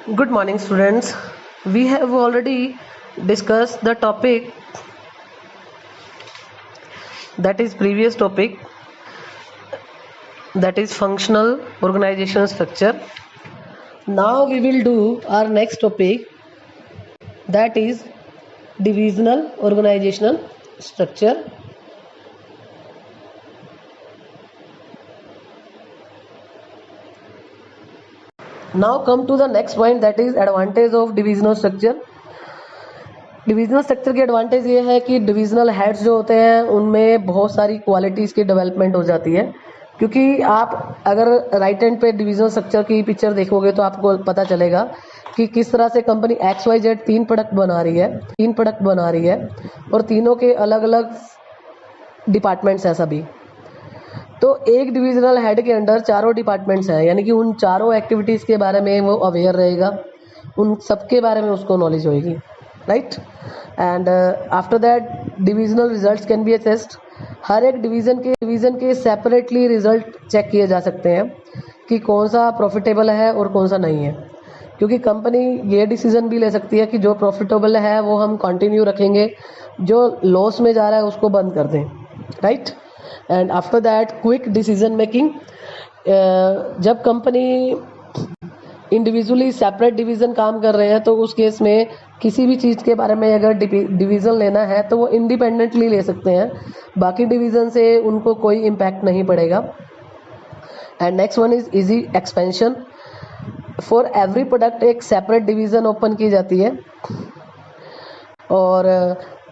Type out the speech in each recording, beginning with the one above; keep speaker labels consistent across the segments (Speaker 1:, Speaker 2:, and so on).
Speaker 1: Good morning, students. We have already discussed the topic, that is previous topic, that is functional organizational structure. Now we will do our next topic, that is divisional organizational structure. Now come to the next point, that is advantage of divisional structure. Divisional structure की advantage ये है कि divisional heads जो होते हैं उनमें बहुत सारी क्वालिटीज़ की डेवलपमेंट हो जाती है, क्योंकि आप अगर राइट हैंड पे डिविजनल स्ट्रक्चर की पिक्चर देखोगे तो आपको पता चलेगा कि किस तरह से कंपनी XYZ तीन प्रोडक्ट बना रही है और तीनों के अलग अलग डिपार्टमेंट्स हैं सभी। तो एक डिविजनल हेड के अंडर चारों डिपार्टमेंट्स हैं, यानी कि उन चारों एक्टिविटीज़ के बारे में वो अवेयर रहेगा, उन सबके बारे में उसको नॉलेज होगी, right. And after that divisional results can be assessed. हर एक डिवीज़न के सेपरेटली रिजल्ट चेक किए जा सकते हैं कि कौन सा प्रॉफिटेबल है और कौन सा नहीं है, क्योंकि कंपनी ये डिसीजन भी ले सकती है कि जो प्रॉफिटेबल है वो हम कंटिन्यू रखेंगे, जो लॉस में जा रहा है उसको बंद कर दें, right. And after that quick decision making. जब कंपनी इंडिविजुअली सेपरेट डिवीज़न काम कर रहे हैं तो उस केस में किसी भी चीज़ के बारे में अगर डिवीज़न लेना है तो वो इंडिपेंडेंटली ले सकते हैं, बाकी डिवीज़न से उनको कोई इम्पैक्ट नहीं पड़ेगा। And next one is easy expansion. For every product एक सेपरेट डिवीज़न ओपन की जाती है, और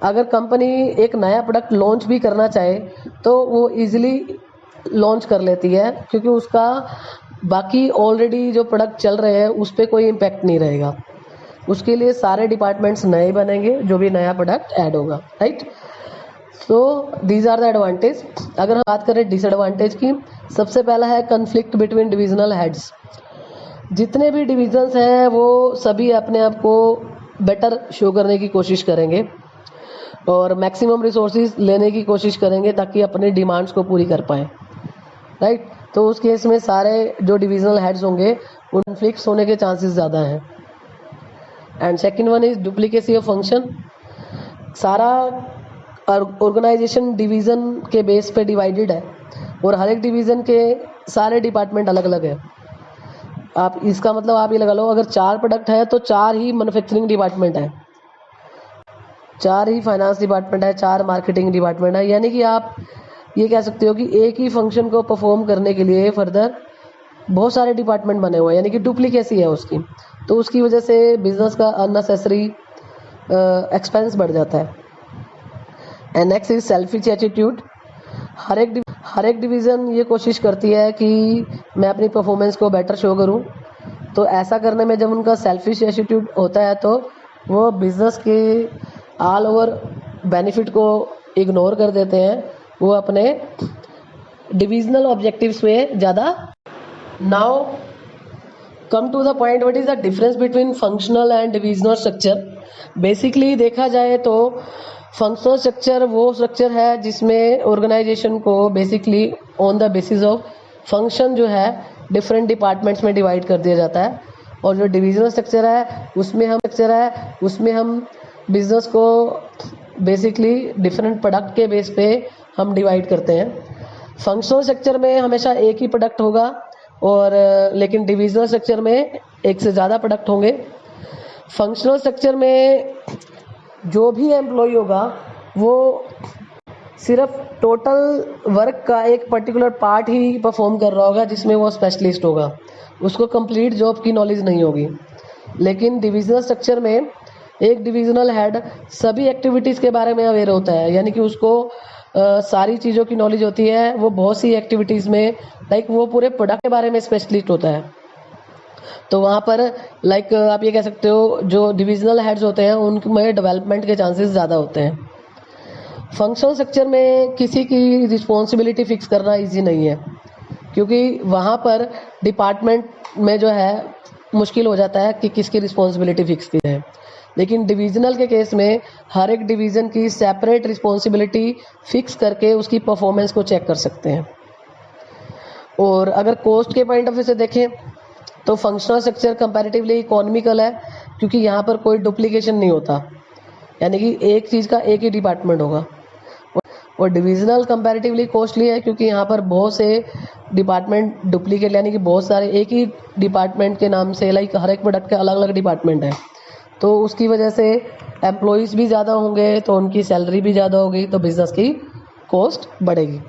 Speaker 1: अगर कंपनी एक नया प्रोडक्ट लॉन्च भी करना चाहे तो वो इजीली लॉन्च कर लेती है, क्योंकि उसका बाकी ऑलरेडी जो प्रोडक्ट चल रहे हैं उस पर कोई इम्पैक्ट नहीं रहेगा। उसके लिए सारे डिपार्टमेंट्स नए बनेंगे जो भी नया प्रोडक्ट ऐड होगा, right. So these are the advantage. अगर हम बात करें डिसएडवांटेज की, सबसे पहला है कन्फ्लिक्ट बिटवीन डिविजनल हेड्स। जितने भी डिविजन्स हैं वो सभी अपने आप को बेटर शो करने की कोशिश करेंगे और मैक्सिमम रिसोर्सेज लेने की कोशिश करेंगे ताकि अपने डिमांड्स को पूरी कर पाएँ, राइट। तो उस केस में सारे जो डिविजनल हेड्स होंगे उन कन्फ्लिक्ट्स होने के चांसेस ज़्यादा हैं। And second one is duplicacy of function. सारा ऑर्गेनाइजेशन डिवीज़न के बेस पे डिवाइडेड है और हर एक डिवीज़न के सारे डिपार्टमेंट अलग अलग है। आप इसका मतलब आप ये लगा लो, अगर 4 प्रोडक्ट है तो 4 ही मैन्युफैक्चरिंग डिपार्टमेंट है, 4 ही फाइनेंस डिपार्टमेंट है, 4 मार्केटिंग डिपार्टमेंट है, यानी कि आप ये कह सकते हो कि एक ही फंक्शन को परफॉर्म करने के लिए फर्दर बहुत सारे डिपार्टमेंट बने हुए हैं, यानी कि डुप्लीकेसी है उसकी। तो उसकी वजह से बिजनेस का अननेसेसरी एक्सपेंस बढ़ जाता है। And next is selfish attitude. हर एक डिवीज़न ये कोशिश करती है कि मैं अपनी परफॉर्मेंस को बेटर शो करूं, तो ऐसा करने में जब उनका सेल्फिश एटीट्यूड होता है तो वो बिजनेस के ऑल ओवर बेनिफिट को इग्नोर कर देते हैं, वो अपने डिविजनल ऑब्जेक्टिव्स में ज़्यादा। Now come to the point, what is the difference between functional and divisional structure. Basically देखा जाए तो फंक्शनल स्ट्रक्चर वो स्ट्रक्चर है जिसमें ऑर्गेनाइजेशन को basically on the basis of function जो है डिफरेंट डिपार्टमेंट्स में डिवाइड कर दिया जाता है, और जो डिविजनल स्ट्रक्चर है उसमें हम बिजनेस को बेसिकली डिफरेंट प्रोडक्ट के बेस पे हम डिवाइड करते हैं। फंक्शनल स्ट्रक्चर में हमेशा एक ही प्रोडक्ट होगा, और लेकिन डिविजनल स्ट्रक्चर में एक से ज़्यादा प्रोडक्ट होंगे। फंक्शनल स्ट्रक्चर में जो भी एम्प्लॉय होगा वो सिर्फ टोटल वर्क का एक पर्टिकुलर पार्ट ही परफॉर्म कर रहा होगा जिसमें वो स्पेशलिस्ट होगा, उसको कंप्लीट जॉब की नॉलेज नहीं होगी। लेकिन डिविजनल स्ट्रक्चर में एक डिविजनल हेड सभी एक्टिविटीज़ के बारे में अवेयर होता है, यानी कि उसको सारी चीज़ों की नॉलेज होती है। वो बहुत सी एक्टिविटीज़ में वो पूरे प्रोडक्ट के बारे में स्पेशलिस्ट होता है। तो वहाँ पर आप ये कह सकते हो जो डिविजनल हेड्स होते हैं उनमें डेवलपमेंट के चांसेस ज़्यादा होते हैं। फंक्शनल स्ट्रक्चर में किसी की रिस्पॉन्सिबिलिटी फिक्स करना ईजी नहीं है, क्योंकि वहाँ पर डिपार्टमेंट में जो है मुश्किल हो जाता है कि किसकी रिस्पॉन्सिबिलिटी फिक्स की जाए। लेकिन डिवीजनल के केस में हर एक डिवीज़न की सेपरेट रिस्पॉन्सिबिलिटी फिक्स करके उसकी परफॉर्मेंस को चेक कर सकते हैं। और अगर कॉस्ट के पॉइंट ऑफ व्यू से देखें तो फंक्शनल स्ट्रक्चर कंपैरेटिवली इकोनॉमिकल है क्योंकि यहाँ पर कोई डुप्लीकेशन नहीं होता, यानी कि एक चीज़ का एक ही डिपार्टमेंट होगा। और डिविजनल कंपैरेटिवली कॉस्टली है क्योंकि यहाँ पर बहुत से डिपार्टमेंट डुप्लीकेट, यानी कि बहुत सारे एक ही डिपार्टमेंट के नाम से, लाइक हर एक प्रोडक्ट के अलग अलग डिपार्टमेंट है, तो उसकी वजह से एम्प्लॉयज़ भी ज़्यादा होंगे तो उनकी सैलरी भी ज़्यादा होगी, तो बिजनेस की कॉस्ट बढ़ेगी।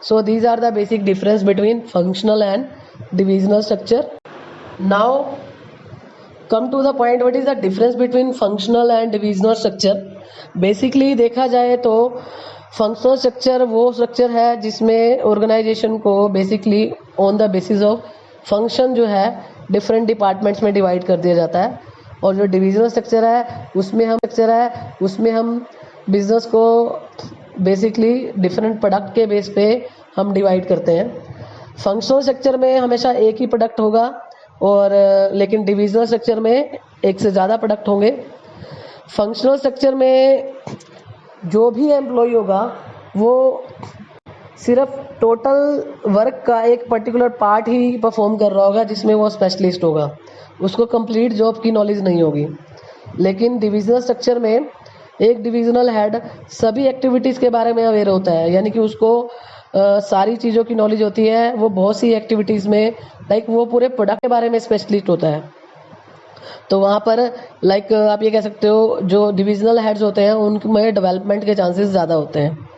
Speaker 1: So these are the basic difference between functional and divisional structure. Now come to the point, what is the difference between functional and divisional structure. Basically देखा जाए तो फंक्शनल स्ट्रक्चर वो स्ट्रक्चर है जिसमें organisation को basically on the basis of function जो है different departments में डिवाइड कर दिया जाता है, और जो डिविजनल स्ट्रक्चर है उसमें हम बिजनेस को बेसिकली डिफरेंट प्रोडक्ट के बेस पे हम डिवाइड करते हैं। फंक्शनल स्ट्रक्चर में हमेशा एक ही प्रोडक्ट होगा, और लेकिन डिविजनल स्ट्रक्चर में एक से ज़्यादा प्रोडक्ट होंगे। फंक्शनल स्ट्रक्चर में जो भी एम्प्लॉय होगा वो सिर्फ टोटल वर्क का एक पर्टिकुलर पार्ट ही परफॉर्म कर रहा होगा जिसमें वो स्पेशलिस्ट होगा, उसको कंप्लीट जॉब की नॉलेज नहीं होगी। लेकिन डिविजनल स्ट्रक्चर में एक डिविजनल हेड सभी एक्टिविटीज़ के बारे में अवेयर होता है, यानी कि उसको सारी चीज़ों की नॉलेज होती है। वो बहुत सी एक्टिविटीज़ में लाइक वो पूरे प्रोडक्ट के बारे में स्पेशलिस्ट होता है, तो वहाँ पर लाइक आप ये कह सकते हो जो डिविजनल हेड्स होते हैं उनमें डेवलपमेंट के चांसेस ज़्यादा होते हैं।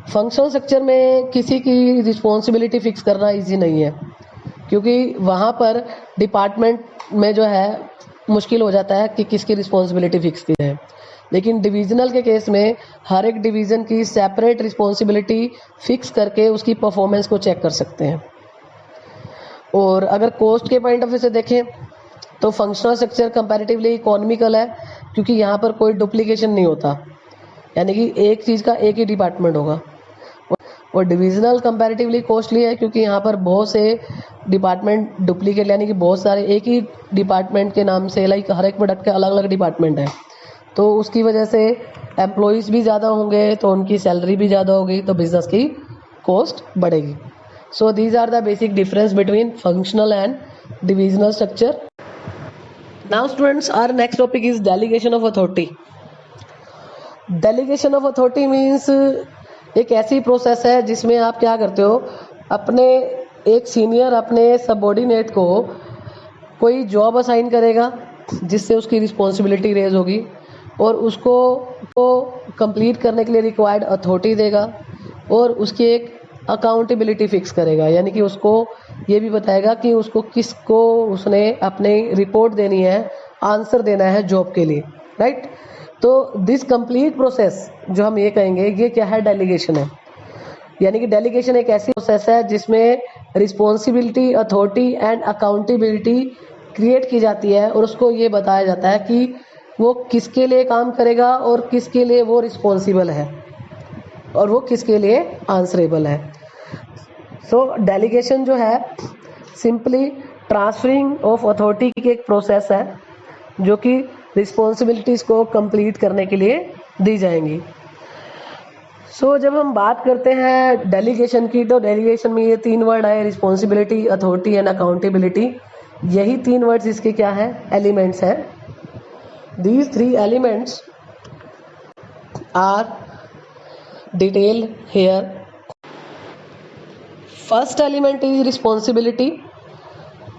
Speaker 1: फंक्शनल स्ट्रक्चर में किसी की रिस्पॉन्सिबिलिटी फिक्स करना इजी नहीं है क्योंकि वहाँ पर डिपार्टमेंट में जो है मुश्किल हो जाता है कि किसकी रिस्पॉन्सिबिलिटी फिक्स की है। लेकिन डिवीजनल के केस में हर एक डिवीज़न की सेपरेट रिस्पॉन्सिबिलिटी फिक्स करके उसकी परफॉर्मेंस को चेक कर सकते हैं। और अगर कॉस्ट के पॉइंट ऑफ व्यू से देखें तो फंक्शनल स्ट्रक्चर कंपैरेटिवली इकोनॉमिकल है क्योंकि यहाँ पर कोई डुप्लीकेशन नहीं होता, यानी कि एक चीज़ का एक ही डिपार्टमेंट होगा। और डिविजनल कंपैरेटिवली कॉस्टली है क्योंकि यहाँ पर बहुत से डिपार्टमेंट डुप्लीकेट, यानी कि बहुत सारे एक ही डिपार्टमेंट के नाम से, लाइक हर एक प्रोडक्ट के अलग अलग डिपार्टमेंट है, तो उसकी वजह से एम्प्लॉयज़ भी ज़्यादा होंगे तो उनकी सैलरी भी ज़्यादा होगी, तो बिजनेस की कॉस्ट बढ़ेगी। So these are the basic difference between functional and divisional structure. Now students, our next topic is delegation of authority. Delegation of authority means एक ऐसी प्रोसेस है जिसमें आप क्या करते हो, अपने एक सीनियर अपने सबऑर्डिनेट को कोई जॉब असाइन करेगा जिससे उसकी रिस्पॉन्सिबिलिटी रेज होगी, और उसको कंप्लीट करने के लिए रिक्वायर्ड अथॉरिटी देगा, और उसकी एक अकाउंटेबिलिटी फिक्स करेगा, यानी कि उसको ये भी बताएगा कि उसको किसको उसने अपने रिपोर्ट देनी है, आंसर देना है जॉब के लिए, राइट। तो दिस कंप्लीट प्रोसेस जो हम ये कहेंगे ये क्या है, डेलीगेशन है। यानी कि डेलीगेशन एक ऐसी प्रोसेस है जिसमें responsibility, authority and accountability create की जाती है, और उसको ये बताया जाता है कि वो किसके लिए काम करेगा और किसके लिए वो रिस्पॉन्सिबल है और वो किसके लिए आंसरेबल है। सो डेलीगेशन जो है सिंपली ट्रांसफरिंग ऑफ अथॉरिटी की एक प्रोसेस है जो कि रिस्पॉन्सिबिलिटीज़ को कंप्लीट करने के लिए दी जाएंगी। सो जब हम बात करते हैं डेलीगेशन की, तो डेलीगेशन में ये तीन वर्ड है, रिस्पॉन्सिबिलिटी, अथॉरिटी एंड अकाउंटेबिलिटी। यही तीन वर्ड्स इसके क्या है, एलिमेंट्स हैं। These three elements are detailed here. First element is responsibility.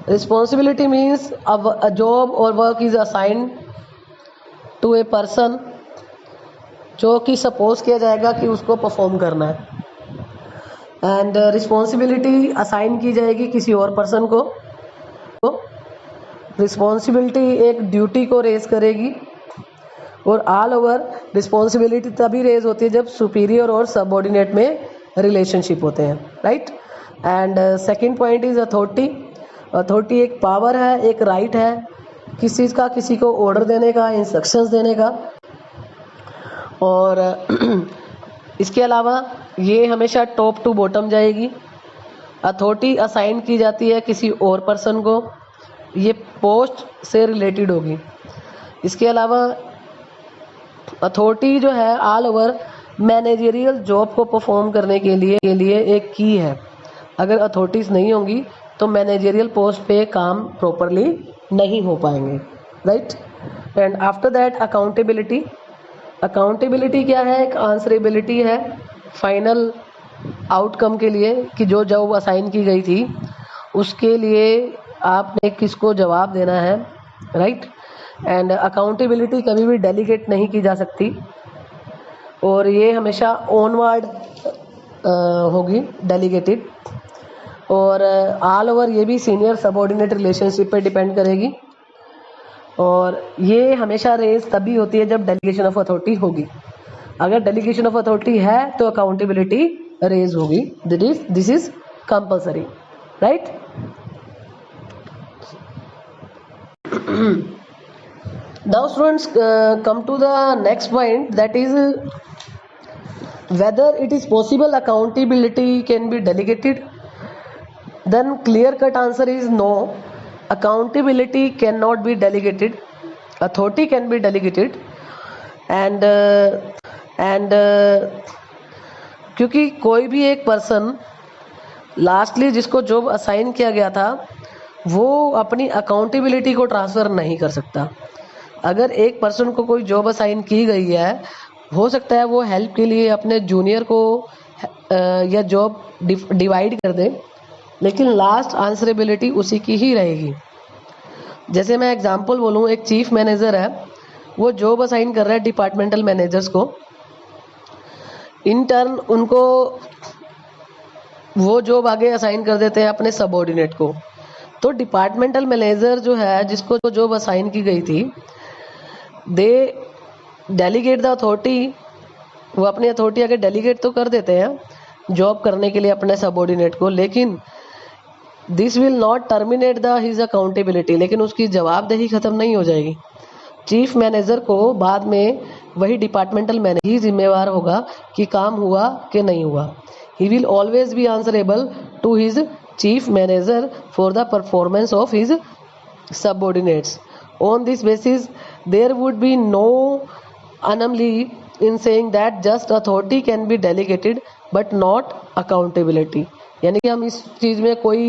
Speaker 1: Responsibility means a job or work is assigned to a person जो कि सपोज किया जाएगा कि उसको परफॉर्म करना है, एंड रिस्पॉन्सिबिलिटी असाइन की जाएगी किसी और पर्सन को। रिस्पॉन्सिबिलिटी एक ड्यूटी को रेज करेगी, और ऑल ओवर रिस्पॉन्सिबिलिटी तभी रेज होती है जब सुपीरियर और सबऑर्डिनेट में रिलेशनशिप होते हैं, right. And second point is authority. Authority एक पावर है, एक राइट है किसी का, किसी को ऑर्डर देने का, इंस्ट्रक्शंस देने का। और इसके अलावा ये हमेशा टॉप टू बॉटम जाएगी। अथॉरिटी असाइन की जाती है किसी और पर्सन को, ये पोस्ट से रिलेटेड होगी। इसके अलावा अथॉरिटी जो है ऑल ओवर मैनेजरियल जॉब को परफॉर्म करने के लिए एक की है। अगर अथॉरिटीज़ नहीं होंगी तो मैनेजरियल पोस्ट पे काम प्रॉपरली नहीं हो पाएंगे, right. And after that accountability. Accountability क्या है? एक आंसरेबिलिटी है फाइनल आउटकम के लिए कि जो जॉब असाइन की गई थी उसके लिए आपने किसको जवाब देना है, राइट। एंड अकाउंटेबिलिटी कभी भी डेलीगेट नहीं की जा सकती और ये हमेशा ऑनवर्ड होगी, डेलीगेटेड। और ऑल ओवर ये भी सीनियर सबऑर्डिनेट रिलेशनशिप पे डिपेंड करेगी और ये हमेशा रेज तभी होती है जब डेलीगेशन ऑफ अथॉरिटी होगी। अगर डेलीगेशन ऑफ अथॉरिटी है तो अकाउंटेबिलिटी रेज होगी, this is compulsory, right. Now students, come to the next point, that is whether it is possible accountability can be delegated. Then clear cut answer is no, accountability cannot be delegated. Authority can be delegated and क्योंकि कोई भी एक person lastly जिसको job assign किया गया था वो अपनी अकाउंटेबिलिटी को ट्रांसफ़र नहीं कर सकता। अगर एक पर्सन को कोई जॉब असाइन की गई है, हो सकता है वो हेल्प के लिए अपने जूनियर को या जॉब डिवाइड कर दे, लेकिन लास्ट आंसरेबिलिटी उसी की ही रहेगी। जैसे मैं एग्जांपल बोलूँ, एक चीफ मैनेजर है, वो जॉब असाइन कर रहा है डिपार्टमेंटल मैनेजर्स को, इन टर्न उनको वो जॉब आगे असाइन कर देते हैं अपने सबऑर्डिनेट को। तो डिपार्टमेंटल मैनेजर जो है जिसको जॉब असाइन की गई थी, दे डेलीगेट द अथॉरिटी, वो अपनी अथॉरिटी आगे डेलीगेट तो कर देते हैं जॉब करने के लिए अपने सबऑर्डिनेट को, लेकिन this will not terminate the his accountability, लेकिन उसकी जवाबदेही ख़त्म नहीं हो जाएगी। चीफ मैनेजर को बाद में वही डिपार्टमेंटल मैनेजर ही जिम्मेवार होगा कि काम हुआ कि नहीं हुआ। He will always be answerable to his chief manager for the performance of his subordinates. On this basis, there would be no anomaly in saying that just authority can be delegated but not accountability. यानी कि हम इस चीज़ में कोई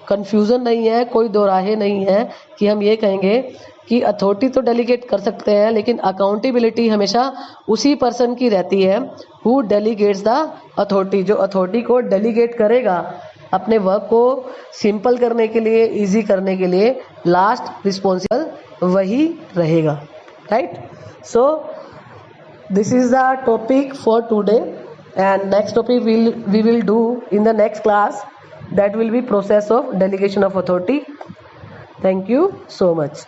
Speaker 1: confusion नहीं है, कोई दोराहे नहीं है कि हम ये कहेंगे कि अथॉरिटी तो डेलीगेट कर सकते हैं लेकिन अकाउंटेबिलिटी हमेशा उसी पर्सन की रहती है हु डेलीगेट्स द अथॉरिटी, जो अथॉरिटी को डेलीगेट करेगा अपने वर्क को सिंपल करने के लिए, इजी करने के लिए, लास्ट रिस्पॉन्सिबल वही रहेगा, right. So this is the topic for today and next topic we will do in the next class, that will be process of delegation of authority. Thank you so much.